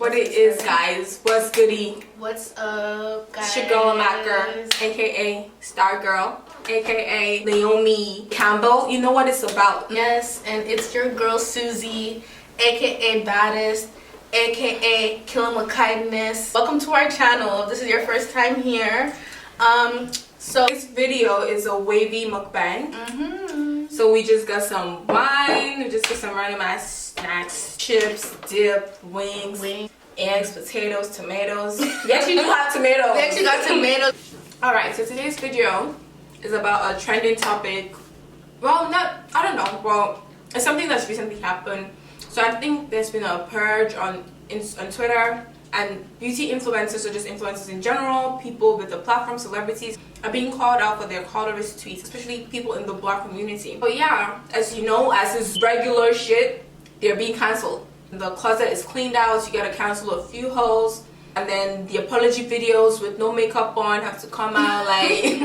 What it is, guys? What's goody? What's up, guys? It's your girl Macker, aka Star Girl, aka Naomi Campbell. You know what it's about. Yes, and it's your girl Susie, aka Baddest, aka Killing with Kindness. Welcome to our channel. If this is your first time here. So this video is a wavy mukbang. So we just got some wine, we just got some random ass snacks, chips, dip, wings, eggs, potatoes, tomatoes. We actually do have tomatoes. We actually got tomatoes. Alright, so today's video is about a trending topic. Well, I don't know. Well, it's something that's recently happened. So I think there's been a purge on Twitter, and beauty influencers, or just influencers in general, people with the platform, celebrities, are being called out for their colorist tweets, especially people in the Black community. But yeah, as you know, as is regular shit, they're being cancelled. The closet is cleaned out, so you gotta cancel a few hoes, and then the apology videos with no makeup on have to come out like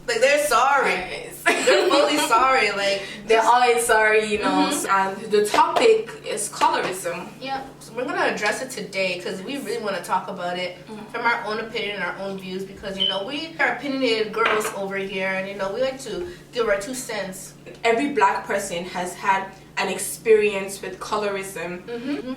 like they're sorry. They're fully sorry. Like they're always sorry, you know. And the topic is colorism. Yeah, so we're gonna address it today because we really want to talk about it from our own opinion and our own views, because you know we are opinionated girls over here, and you know we like to give our 2 cents. Every Black person has had an experience with colorism.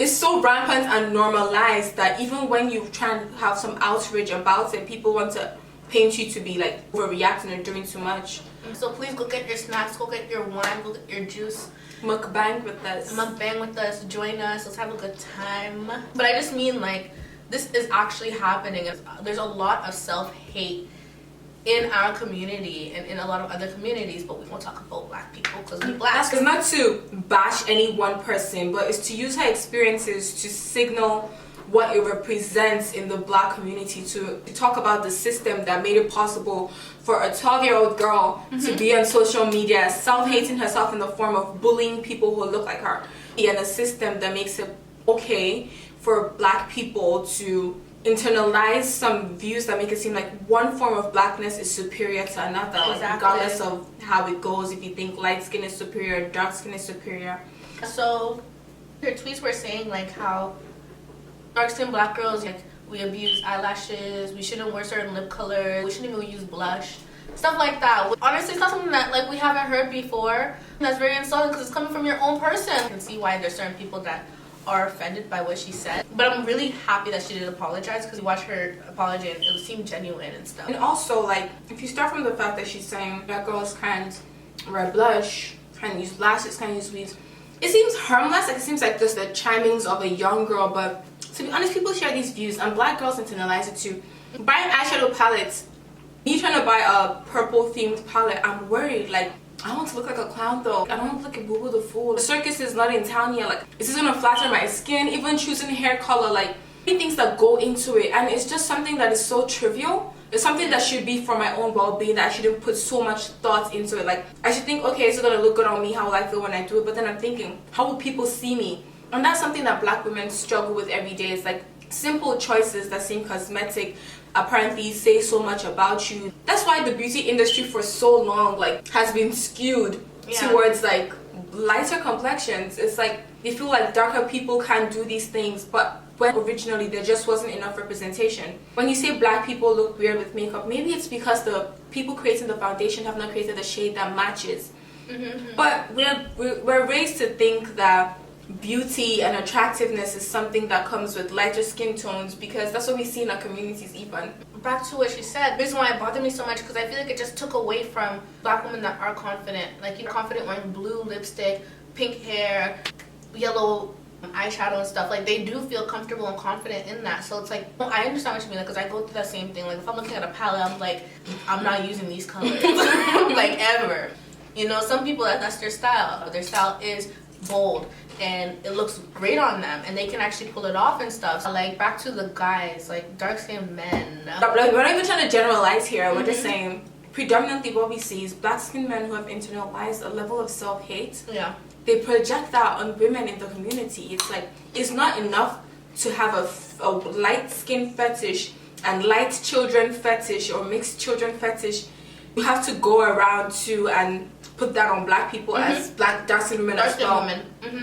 It's so rampant and normalized that even when you try and have some outrage about it, people want to paint you to be like overreacting or doing too much. So please go get your snacks, go get your wine, go get your juice. Mukbang with us. Mukbang with us, join us, let's have a good time. But I just mean, like, this is actually happening. There's a lot of self-hate in our community and in a lot of other communities, but we won't talk about Black people because we're Black. It's not to bash any one person, but it's to use her experiences to signal what it represents in the Black community, to talk about the system that made it possible for a 12-year-old girl to be on social media self-hating herself in the form of bullying people who look like her, and a system that makes it okay for Black people to internalize some views that make it seem like one form of Blackness is superior to another, regardless of how it goes. If you think light skin is superior, dark skin is superior. So your tweets were saying like how dark-skinned Black girls, like, we abuse eyelashes, we shouldn't wear certain lip colors, we shouldn't even use blush, stuff like that. Honestly, it's not something that like we haven't heard before. That's very insulting because it's coming from your own person. I can see why there's certain people that are offended by what she said, but I'm really happy that she did apologize, because we watched her apology and it seemed genuine and stuff. And also, like, if you start from the fact that she's saying that girls can't wear blush, can't use lashes, can't use weaves, it seems harmless. Like, it seems like just the chimings of a young girl, but to be honest, people share these views, and Black girls internalize it too. Buying eyeshadow palettes, me trying to buy a purple themed palette, I'm worried. Like, I don't want to look like a clown though. I don't want to look like Boo Boo the Fool. The circus is not in town yet. Like, is this gonna flatter my skin? Even choosing hair color, like, many things that go into it, and it's just something that is so trivial. It's something that should be for my own well-being, that I shouldn't put so much thought into it. Like, I should think, okay, it's gonna look good on me, how will I feel when I do it? But then I'm thinking, how will people see me? And that's something that Black women struggle with every day. It's like simple choices that seem cosmetic apparently say so much about you. That's why the beauty industry for so long like has been skewed towards like lighter complexions. It's like they feel like darker people can't do these things, but when originally there just wasn't enough representation. When you say Black people look weird with makeup, maybe it's because the people creating the foundation have not created a shade that matches. But we're raised to think that beauty and attractiveness is something that comes with lighter skin tones, because that's what we see in our communities. Even back to what she said, the reason why it bothered me so much, because I feel like it just took away from Black women that are confident, like, you're confident wearing blue lipstick, pink hair, yellow eyeshadow and stuff. Like, they do feel comfortable and confident in that. So it's like, well, I understand what you mean, because I go through that same thing. Like, if I'm looking at a palette, I'm like, I'm not using these colors like ever. You know, some people, that's their style. Their style is bold and it looks great on them, and they can actually pull it off and stuff. So, like, back to the guys, like dark-skinned men. Like, we're not even trying to generalize here. We're just saying predominantly what we see is Black-skinned men who have internalized a level of self-hate. Yeah. They project that on women in the community. It's like, it's not enough to have a light skin fetish and light children fetish or mixed children fetish. You have to go around too and put that on Black people as Black dark-skinned women as well.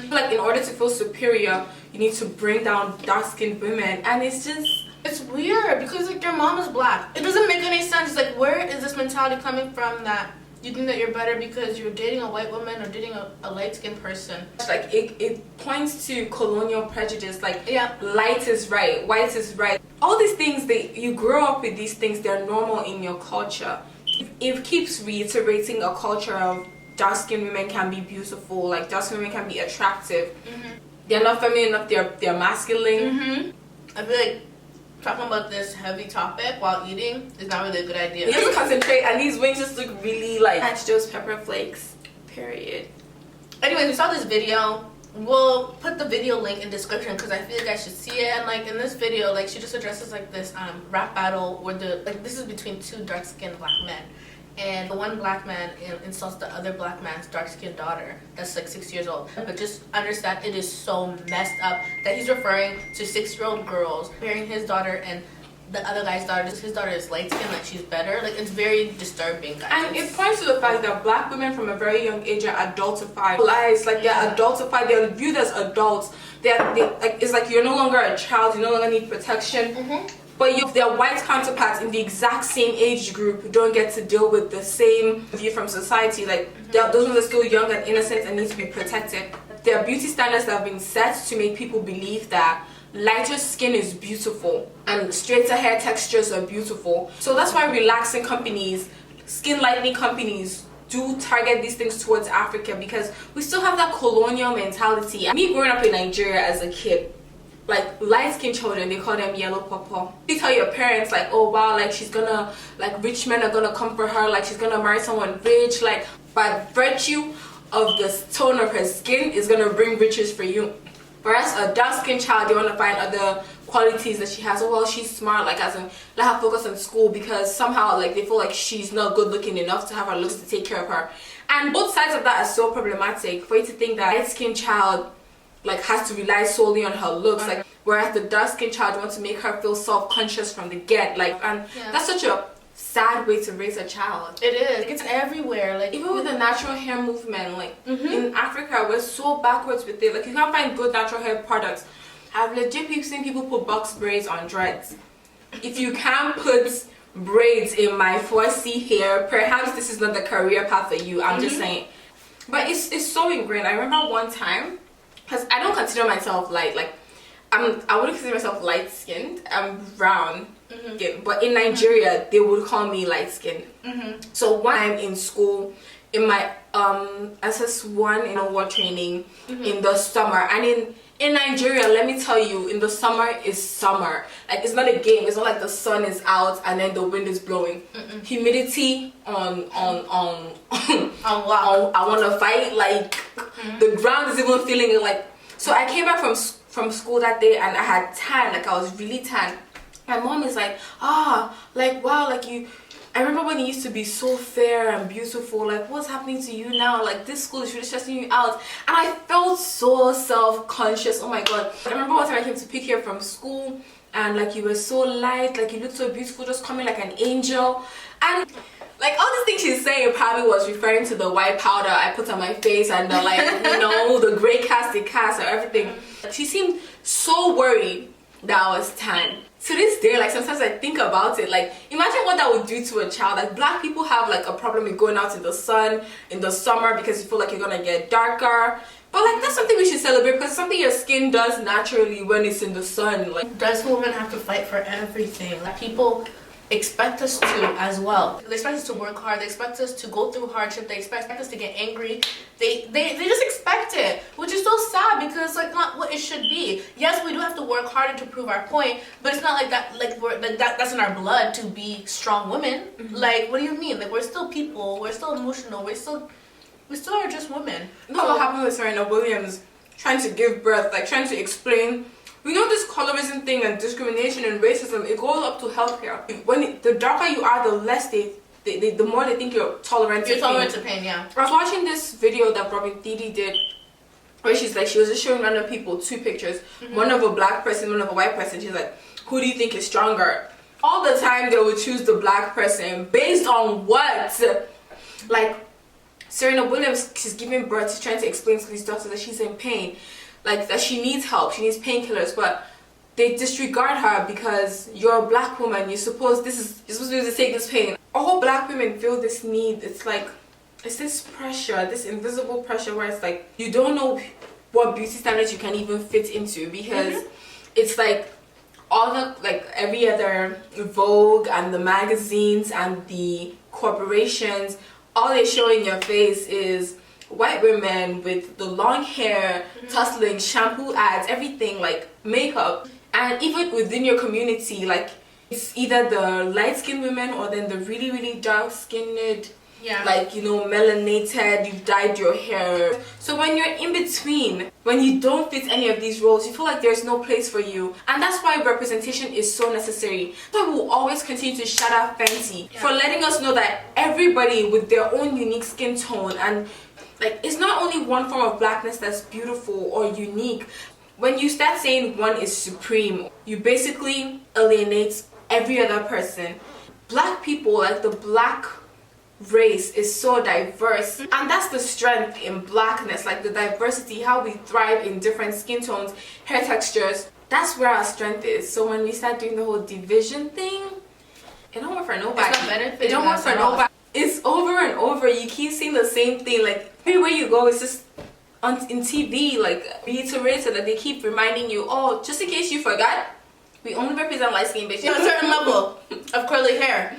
Like, in order to feel superior, you need to bring down dark-skinned women, and it's weird because like your mom is black. It doesn't make any sense. Like, where is this mentality coming from that you think that you're better because you're dating a white woman or dating a light-skinned person? Like, it points to colonial prejudice. Like, yeah, light is right, white is right. All these things, you grow up with these things, they're normal in your culture. It keeps reiterating a culture of dark-skinned women can be beautiful, like dark-skinned women can be attractive. They're not feminine enough, they're masculine. I feel like talking about this heavy topic while eating is not really a good idea. You have to concentrate, and these wings just look really like Nachos pepper flakes. Period. Anyway, we saw this video. We'll put the video link in description because I feel like I should see it. And like in this video, like she just addresses like this rap battle where this is between two dark-skinned black men, and the one black man insults the other black man's dark-skinned daughter that's like 6 years old. But just understand, it is so messed up that he's referring to 6-year-old girls, comparing his daughter and the other guy's daughter. His daughter is light-skinned, like she's better. Like, it's very disturbing, guys. And it points to the fact that black women from a very young age are adultified. Lies, like they're adultified, they're viewed as adults. It's like you're no longer a child, you no longer need protection. But their white counterparts in the exact same age group don't get to deal with the same view from society. Like, those ones are still young and innocent and need to be protected. There are beauty standards that have been set to make people believe that lighter skin is beautiful and straighter hair textures are beautiful. So that's why relaxing companies, skin lightening companies do target these things towards Africa, because we still have that colonial mentality. Me growing up in Nigeria as a kid, like light-skinned children, they call them yellow pawpaw. You tell your parents like, oh wow, like she's gonna, like rich men are gonna come for her, like she's gonna marry someone rich, like by virtue of the tone of her skin is gonna bring riches for you. Whereas a dark-skinned child, they want to find other qualities that she has. Oh well, she's smart, like as in let her focus on school, because somehow like they feel like she's not good looking enough to have her looks to take care of her. And both sides of that are so problematic. For you to think that a light-skinned child like has to rely solely on her looks, like whereas the dark-skinned child wants to make her feel self-conscious from the get, like, and that's such a sad way to raise a child. It is. It's everywhere. Like, even with the natural hair movement, like in Africa, we're so backwards with it. Like, you can't find good natural hair products. I've legit seen people put box braids on dreads. If you can't put braids in my 4C hair, perhaps this is not the career path for you. I'm just saying. But it's so ingrained. I remember one time, because I don't consider myself light. Like, I wouldn't consider myself light skinned. I'm brown. But in Nigeria, they would call me light skinned. So one time in school, in my SS1 in award training in the summer, and in Nigeria, let me tell you, in the summer is summer. Like, it's not a game. It's not like the sun is out and then the wind is blowing. Humidity on wow. I want to fight. Like, the ground is even feeling it. Like, so I came back from school that day and I had tan. Like, I was really tan. My mom is like, like, wow, like I remember when you used to be so fair and beautiful, like what's happening to you now? Like, this school is really stressing you out. And I felt so self-conscious. Oh my god. I remember one time I came to pick you up from school and like you were so light, like you looked so beautiful, just coming like an angel. And like all these things she's saying probably was referring to the white powder I put on my face and the like, you know, the gray cast or everything. She seemed so worried that I was tan. To this day, like sometimes I think about it, like imagine what that would do to a child. Like, black people have like a problem with going out in the sun in the summer because you feel like you're gonna get darker. But like, that's something we should celebrate, because it's something your skin does naturally when it's in the sun. Like, does women have to fight for everything? Like, people expect us to as well. They expect us to work hard. They expect us to go through hardship. They expect us to get angry. They just expect it, which is so sad because it's like not what it should be. Yes, we do have to work harder to prove our point, but it's not like that. Like that's in our blood to be strong women. Like, what do you mean? Like, we're still people. We're still emotional. We still are just women. Look what happened with Serena Williams trying to give birth, like trying to explain. We know this colorism thing and discrimination and racism, it goes up to healthcare. The darker you are, the less the more they think you're tolerant to pain. You're tolerant to pain, yeah. I was watching this video that Robin Thede did, where she was just showing random people 2 pictures, one of a black person, one of a white person. She's like, who do you think is stronger? All the time they would choose the black person based on what? Like, Serena Williams, she's giving birth, she's trying to explain to these doctors that she's in pain. like that she needs help, she needs painkillers, but they disregard her because you're a black woman. You're supposed to be able to take this pain. All black women feel this need. It's like, it's this pressure, this invisible pressure where it's like you don't know what beauty standards you can even fit into, because it's like all the, like every other Vogue and the magazines and the corporations, all they show in your face is white women with the long hair, tussling, shampoo ads, everything, like makeup. And even within your community, like it's either the light-skinned women or then the really, really dark-skinned, like, you know, melanated, you've dyed your hair. So when you're in between, when you don't fit any of these roles, you feel like there's no place for you. And that's why representation is so necessary. So we'll always continue to shout out Fenty for letting us know that everybody with their own unique skin tone, and like it's not only one form of blackness that's beautiful or unique. When you start saying one is supreme, you basically alienate every other person. Black people, like the black race, is so diverse, and that's the strength in blackness, like the diversity, how we thrive in different skin tones, hair textures. That's where our strength is. So when we start doing the whole division thing, it don't work for nobody. It's not benefiting. It don't work for nobody. It's over and over. You keep seeing the same thing, like everywhere you go. It's just in TV, like reiterated, that they keep reminding you, oh, just in case you forgot, we only represent light skin bitches. A certain level of curly hair.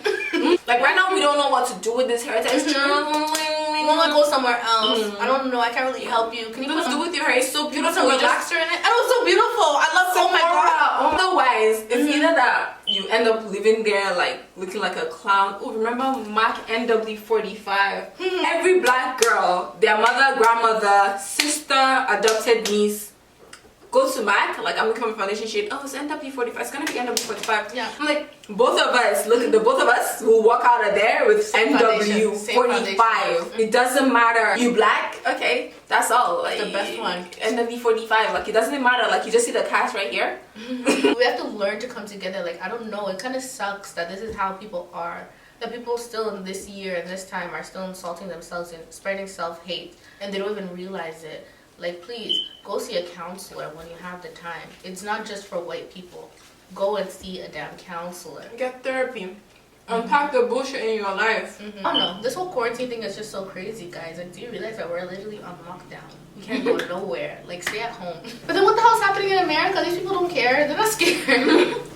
Like right now we don't know what to do with this hair texture. You want to go somewhere else? I don't know. I can't really help you. Can you What to do with your hair? It's so put beautiful. some relaxer in it? And it was so beautiful. I love it. Oh my god. Otherwise, it's either that you end up living there like looking like a clown. Oh, remember Mac NW45? Every black girl, their mother, grandmother, sister, adopted niece, go to MAC, like I'm looking for a foundation shade. Oh, it's NW45. It's gonna be NW45. Yeah. I'm like, both of us, look at the both of us will walk out of there with NW45. It doesn't matter. You black? Okay, that's all. Like the best one. NW45. Like it doesn't matter. Like you just see the cast right here. We have to learn to come together. Like I don't know. It kind of sucks that this is how people are. That people still in this year and this time are still insulting themselves and spreading self-hate, and they don't even realize it. Like, please, go see a counselor when you have the time. It's not just for white people. Go and see a damn counselor. Get therapy. Unpack the bullshit in your life. I don't know. This whole quarantine thing is just so crazy, guys. Like, do you realize that we're literally on lockdown? We can't go nowhere. Like, stay at home. But then what the hell's happening in America? These people don't care. They're not scared.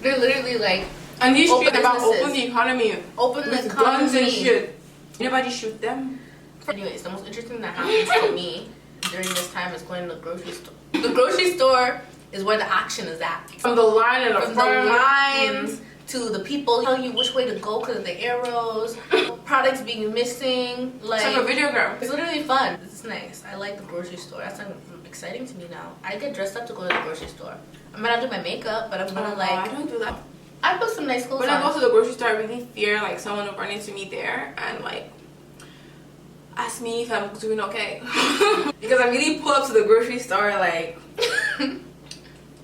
They're literally like, and these people about open the economy. Open the economy. Guns and shit. Anybody shoot them? Anyways, the most interesting thing that happens to me during this time is going to the grocery store. The grocery store is where the action is at. From the line and From the lines to the people telling you which way to go because of the arrows, products being missing. Like, it's like a video game. It's literally fun. It's nice. I like the grocery store. That's exciting to me now. I get dressed up to go to the grocery store. I'm gonna do my makeup, but I'm gonna I don't do that. I put some nice clothes when on. I go to the grocery store, I really fear like someone will run into me there and like ask me if I'm doing okay. Because I really pull up to the grocery store like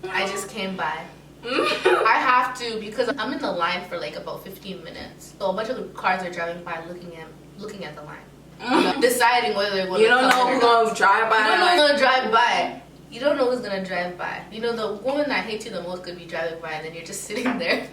I just came by. I have to, because I'm in the line for like about 15 minutes. So a bunch of the cars are driving by looking at the line. Deciding whether they're going to come. You don't know who's going to drive by. You don't know who's going to drive by. You don't know who's going to drive by. You know, the woman that hates you the most could be driving by, and then you're just sitting there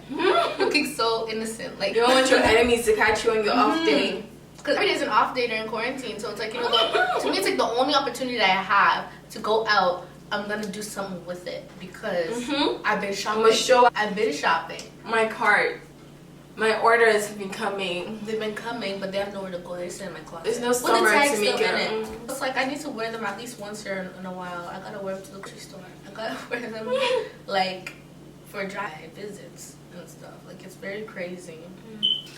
looking so innocent. Like, you don't want your enemies to catch you on your off day. Because every day is an off day during quarantine. So it's like, you know, to me it's like the only opportunity that I have to go out. I'm gonna do something with it because I've been shopping. I've been shopping. My cart, my orders have been coming. They've been coming, but they have nowhere to go. They're sitting in my closet. There's no summer to make it. It's like I need to wear them at least once here in a while. I gotta wear them to the grocery store. I gotta wear them like for dry visits and stuff. Like it's very crazy.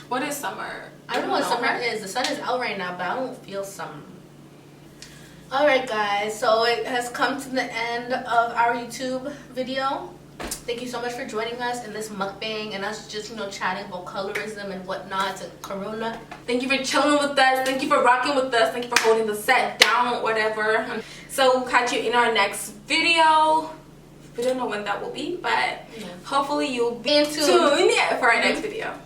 What is summer? I don't know what summer is. The sun is out right now, but I don't feel summer. Alright guys, so it has come to the end of our YouTube video. Thank you so much for joining us in this mukbang and us just, you know, chatting about colorism and whatnot and corona. Thank you for chilling with us. Thank you for rocking with us. Thank you for holding the set down, whatever. So we'll catch you in our next video. We don't know when that will be, but hopefully you'll be tuned for our next video.